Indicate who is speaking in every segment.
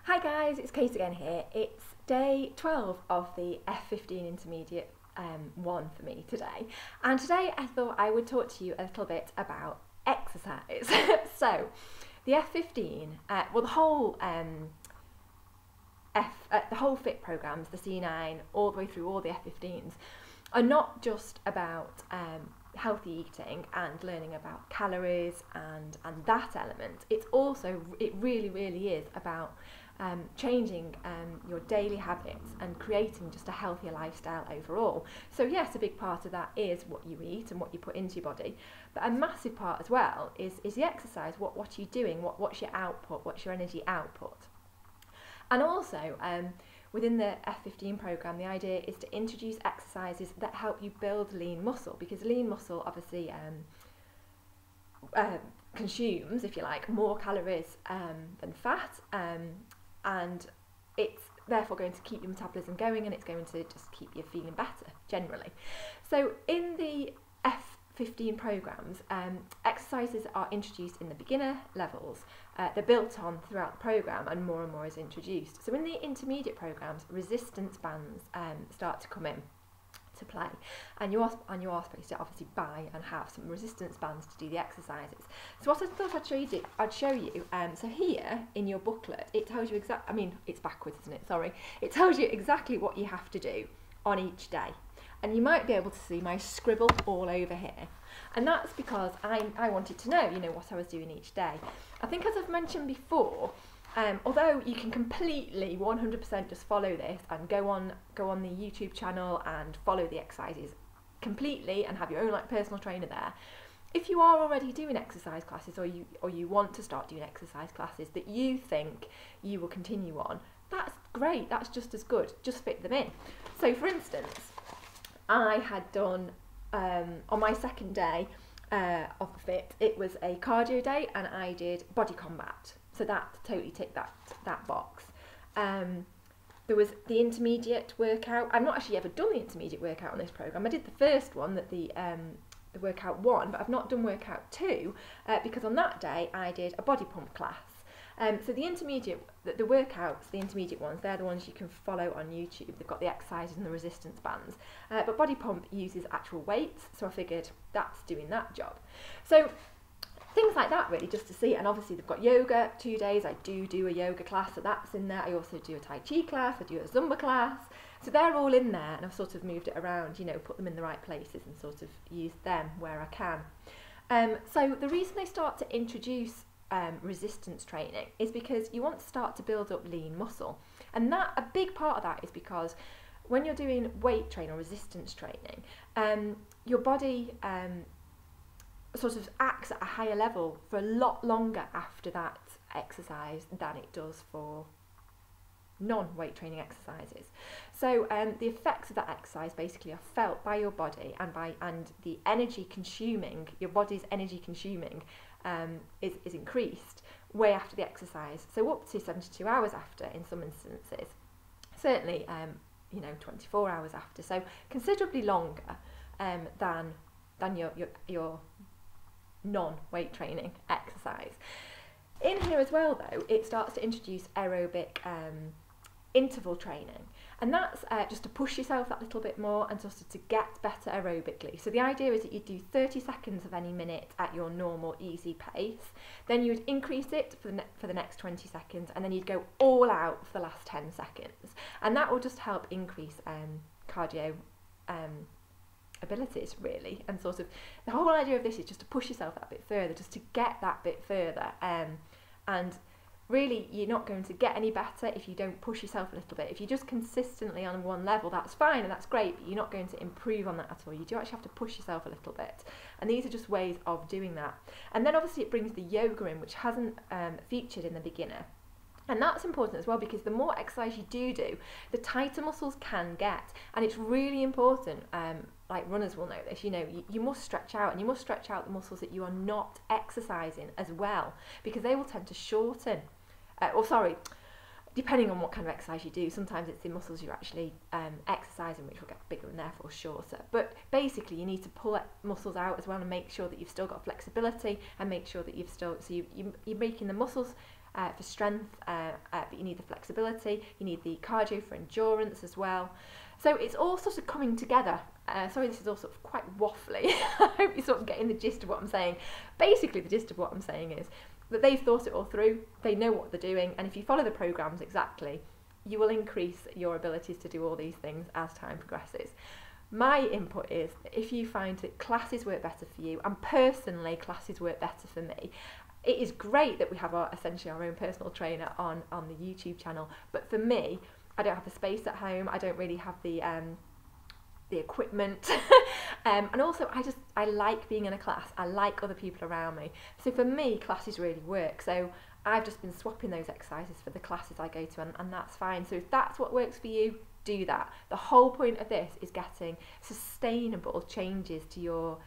Speaker 1: Hi guys, it's Kate again here. It's day 12 of the F15 Intermediate 1 for me today. And today I thought I would talk to you a little bit about exercise. So, the F15, well the whole FIT programs, the C9, all the way through all the F15s, are not just about healthy eating and learning about calories and that element. It's also, it really is about changing your daily habits and creating just a healthier lifestyle overall. So yes, a big part of that is what you eat and what you put into your body, but a massive part as well is the exercise. What are you doing? What's your output? What's your energy output? And also, within the F15 program, the idea is to introduce exercises that help you build lean muscle, because lean muscle obviously consumes, if you like, more calories than fat, and it's therefore going to keep your metabolism going, and it's going to just keep you feeling better generally. So in the F15 programs, exercises are introduced in the beginner levels. They're built on throughout the program, and more is introduced. So in the intermediate programs, resistance bands start to come in to play, and you are supposed to obviously buy and have some resistance bands to do the exercises. So what I thought I'd show you. So here in your booklet, it tells you exactly. I mean, it's backwards, isn't it? Sorry. It tells you exactly what you have to do on each day. And you might be able to see my scribble all over here. And that's because I wanted to know, what I was doing each day. I think, as I've mentioned before, although you can completely 100% just follow this and go on the YouTube channel and follow the exercises completely and have your own personal trainer there, if you are already doing exercise classes, or you want to start doing exercise classes that you think you will continue on, that's great. That's just as good. Just fit them in. So, for instance, I had done, on my second day of the FIT, it was a cardio day, and I did body combat. So that totally ticked that box. There was the intermediate workout. I've not actually ever done the intermediate workout on this program. I did the first one, that the workout 1, but I've not done workout 2 because on that day I did a body pump class. So the intermediate, the workouts, the intermediate ones, they're the ones you can follow on YouTube. They've got the exercises and the resistance bands. But body pump uses actual weights, so I figured that's doing that job. So things like that, really, just to see. And obviously they've got yoga 2 days. I do a yoga class, so that's in there. I also do a Tai Chi class. I do a Zumba class. So they're all in there, and I've sort of moved it around, put them in the right places and sort of used them where I can. So the reason they start to introduce resistance training is because you want to start to build up lean muscle, and that a big part of that is because when you're doing weight training or resistance training, your body sort of acts at a higher level for a lot longer after that exercise than it does for non-weight training exercises. So the effects of that exercise basically are felt by your body, and the energy consuming, your body's energy consuming is increased way after the exercise, so up to 72 hours after in some instances, certainly 24 hours after, so considerably longer than your non-weight training exercise. In here as well, though, it starts to introduce aerobic interval training, and that's just to push yourself that little bit more and just to get better aerobically. So the idea is that you do 30 seconds of any minute at your normal easy pace, then you would increase it for the next 20 seconds, and then you'd go all out for the last 10 seconds, and that will just help increase cardio abilities, really. And sort of the whole idea of this is just to push yourself that bit further, just to get that bit further, and really, you're not going to get any better if you don't push yourself a little bit. If you're just consistently on one level, that's fine and that's great, but you're not going to improve on that at all. You do actually have to push yourself a little bit. And these are just ways of doing that. And then obviously it brings the yoga in, which hasn't featured in the beginner. And that's important as well, because the more exercise you do, the tighter muscles can get. And it's really important, like runners will know this, you must stretch out, and you must stretch out the muscles that you are not exercising as well, because they will tend to shorten. Depending on what kind of exercise you do, sometimes it's the muscles you're actually exercising which will get bigger and therefore shorter. But basically you need to pull muscles out as well, and make sure that you've still got flexibility, and make sure that you're making the muscles for strength but you need the flexibility, you need the cardio for endurance as well. So it's all sort of coming together. Sorry, this is all sort of quite waffly. I hope you're sort of getting the gist of what I'm saying. Basically, the gist of what I'm saying is that they've thought it all through, they know what they're doing, and if you follow the programmes exactly, you will increase your abilities to do all these things as time progresses. My input is that if you find that classes work better for you, and personally classes work better for me, it is great that we have essentially our own personal trainer on the YouTube channel, but for me, I don't have the space at home, I don't really have the equipment, and also I like being in a class, I like other people around me, so for me classes really work. So I've just been swapping those exercises for the classes I go to, and that's fine. So if that's what works for you, do that. The whole point of this is getting sustainable changes to your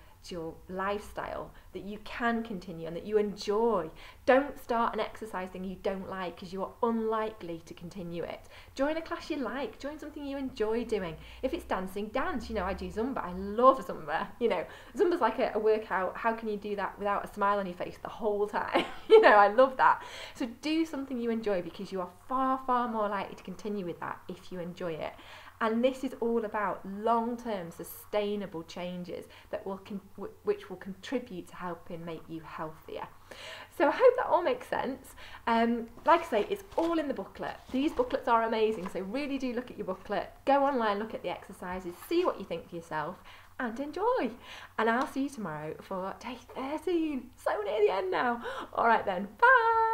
Speaker 1: lifestyle that you can continue and that you enjoy. Don't start an exercise thing you don't like, because you are unlikely to continue it. Join a class you like, join something you enjoy doing. If it's dancing, dance. You know, I do Zumba, I love Zumba. You know, Zumba's like a workout. How can you do that without a smile on your face the whole time? You know, I love that. So do something you enjoy, because you are far, far more likely to continue with that if you enjoy it. And this is all about long-term sustainable changes that which will contribute to helping make you healthier. So I hope that all makes sense. Like I say, it's all in the booklet. These booklets are amazing, so really do look at your booklet. Go online, look at the exercises, see what you think for yourself, and enjoy. And I'll see you tomorrow for day 13. So near the end now. All right then, bye.